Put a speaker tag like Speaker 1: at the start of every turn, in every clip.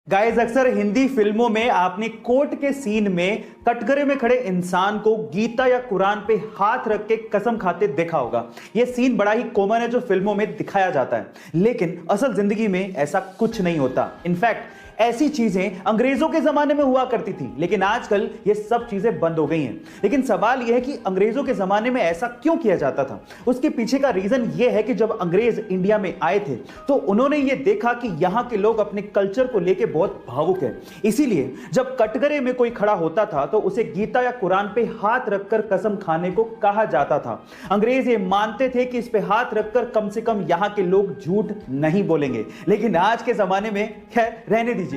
Speaker 1: Guys, अक्सर हिंदी फिल्मों में आपने कोर्ट के सीन में कटघरे में खड़े इंसान को गीता या कुरान पे हाथ रख के कसम खाते देखा होगा। यह सीन बड़ा ही कॉमन है जो फिल्मों में दिखाया जाता है, लेकिन असल जिंदगी में ऐसा कुछ नहीं होता। इनफैक्ट ऐसी चीजें अंग्रेजों के जमाने में हुआ करती थी, लेकिन आजकल ये सब चीजें बंद हो गई हैं। लेकिन सवाल यह है कि अंग्रेजों के जमाने में ऐसा क्यों किया जाता था। उसके पीछे का रीजन यह है कि जब अंग्रेज इंडिया में आए थे तो उन्होंने ये देखा कि यहां के लोग अपने कल्चर को लेकर बहुत भावुक है। इसीलिए जब कटघरे में कोई खड़ा होता था तो उसे गीता या कुरान पे हाथ रखकर कसम खाने को कहा जाता था। अंग्रेज ये मानते थे कि इस पे हाथ रखकर कम से कम यहां के लोग झूठ नहीं बोलेंगे। लेकिन आज के जमाने में खैर रहने दीजिए।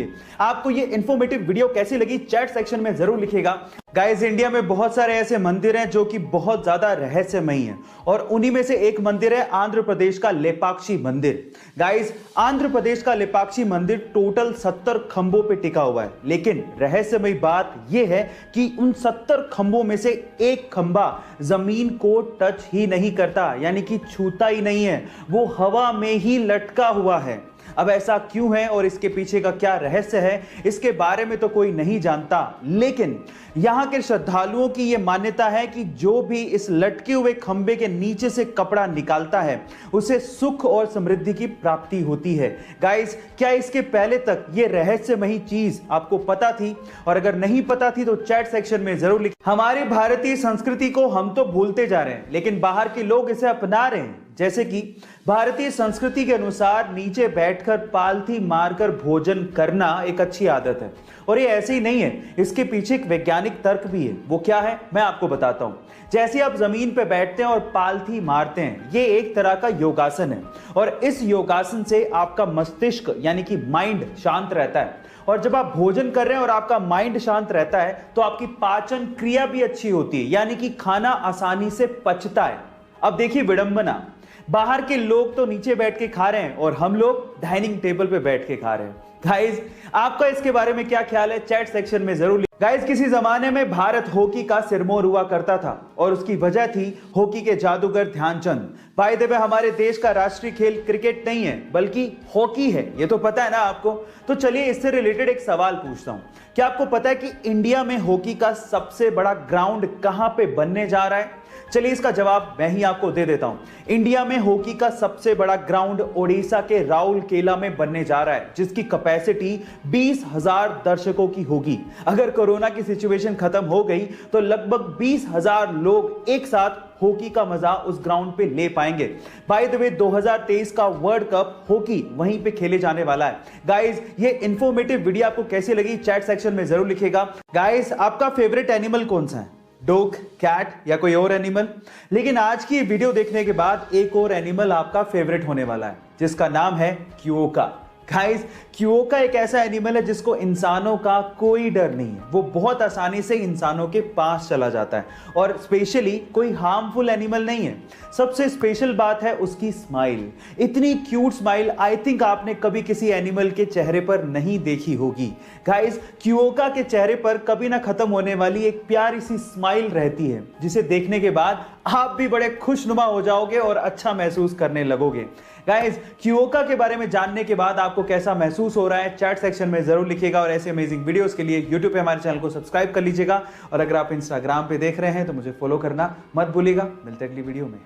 Speaker 1: आपको ये इंफॉर्मेटिव वीडियो कैसी लगी चैट सेक्शन में जरूर लिखिएगा। गाइस, इंडिया में बहुत सारे ऐसे मंदिर हैं जो कि बहुत ज्यादा रहस्यमयी हैं, और उन्हीं में से एक मंदिर है आंध्र प्रदेश का लेपाक्षी मंदिर। गाइस, आंध्र प्रदेश का लेपाक्षी मंदिर टोटल 70 खंभों पे टिका हुआ है, लेकिन रहस्यमयी बात यह है कि उन 70 खंभों में से एक खंभा जमीन को टच ही नहीं करता, यानी कि छूता ही नहीं है, वो हवा में ही लटका हुआ है। अब ऐसा क्यों है और इसके पीछे का क्या रहस्य है, इसके बारे में तो कोई नहीं जानता, लेकिन यहां के श्रद्धालुओं की यह मान्यता है कि जो भी इस लटके हुए खंबे के नीचे से कपड़ा निकालता है उसे सुख और समृद्धि की प्राप्ति होती है। गाइस, क्या इसके पहले तक यह रहस्यमयी चीज आपको पता थी? और अगर नहीं पता थी तो चैट सेक्शन में जरूर लिखें। हमारी भारतीय संस्कृति को हम तो भूलते जा रहे हैं, लेकिन बाहर के लोग इसे अपना रहे हैं। जैसे कि भारतीय संस्कृति के अनुसार नीचे बैठकर पालथी मारकर भोजन करना एक अच्छी आदत है, और ये ऐसे ही नहीं है, इसके पीछे एक वैज्ञानिक तर्क भी है। वो क्या है मैं आपको बताता हूं। जैसे आप जमीन पे बैठते हैं और पालथी मारते हैं, ये एक तरह का योगासन है, और इस योगासन से आपका मस्तिष्क यानी कि माइंड शांत रहता है। और जब आप भोजन कर रहे हैं और आपका माइंड शांत रहता है तो आपकी पाचन क्रिया भी अच्छी होती है, यानी कि खाना आसानी से पचता है। अब देखिए विडंबना, बाहर के लोग तो नीचे बैठ के खा रहे हैं और हम लोग डाइनिंग टेबल पे बैठ के खा रहे हैं। गाइस, आपका इसके बारे में क्या ख्याल है चैट सेक्शन में जरूर। गाइस, किसी जमाने में भारत हॉकी का सिरमौर हुआ करता था, और उसकी वजह थी हॉकी के जादूगर ध्यानचंद। बाय द वे, हमारे देश का राष्ट्रीय खेल क्रिकेट नहीं है बल्कि हॉकी है, ये तो पता है ना आपको। तो चलिए इससे रिलेटेड एक सवाल पूछता हूं। क्या आपको पता है कि इंडिया में हॉकी का सबसे बड़ा ग्राउंड कहां पे बनने जा रहा है? चलिए इसका जवाब मैं ही आपको दे देता हूं। इंडिया में हॉकी का सबसे बड़ा ग्राउंड ओडिशा के राउरकेला में बनने जा रहा है, जिसकी कैपेसिटी 20,000 दर्शकों की होगी। अगर कोरोना की सिचुएशन खत्म हो गई तो लगभग 20,000 लोग एक साथ हॉकी का मजा उस ग्राउंड पे ले पाएंगे। बाय द वे, 2023 का वर्ल्ड कप हॉकी वहीं पे खेले जाने वाला है। गाइस, ये इंफॉर्मेटिव वीडियो आपको कैसी लगी चैट सेक्शन में जरूर लिखिएगा। गाइस, आपका फेवरेट एनिमल कौन सा है? डॉग, कैट या कोई और एनिमल? लेकिन आज की वीडियो देखने के बाद एक और एनिमल आपका फेवरेट होने वाला है, जिसका नाम है क्योका। गाइस, क्योका एक ऐसा एनिमल है जिसको इंसानों का कोई डर नहीं है। वो बहुत आसानी से इंसानों के पास चला जाता है, और स्पेशली कोई हार्मफुल एनिमल नहीं है। सबसे स्पेशल बात है उसकी स्माइल। इतनी क्यूट स्माइल आई थिंक आपने कभी किसी एनिमल के चेहरे पर नहीं देखी होगी। गाइस, क्योका के चेहरे पर कभी ना खत्म होने वाली एक प्यारी सी स्माइल रहती है, जिसे देखने के बाद आप भी बड़े खुशनुमा हो जाओगे और अच्छा महसूस करने लगोगे। गाइस, क्योका के बारे में जानने के बाद आपको कैसा महसूस हो रहा है चैट सेक्शन में जरूर लिखिएगा, और ऐसे अमेजिंग वीडियोस के लिए YouTube पे हमारे चैनल को सब्सक्राइब कर लीजिएगा, और अगर आप इंस्टाग्राम पे देख रहे हैं तो मुझे फॉलो करना मत भूलिएगा। मिलते हैं अगली वीडियो में।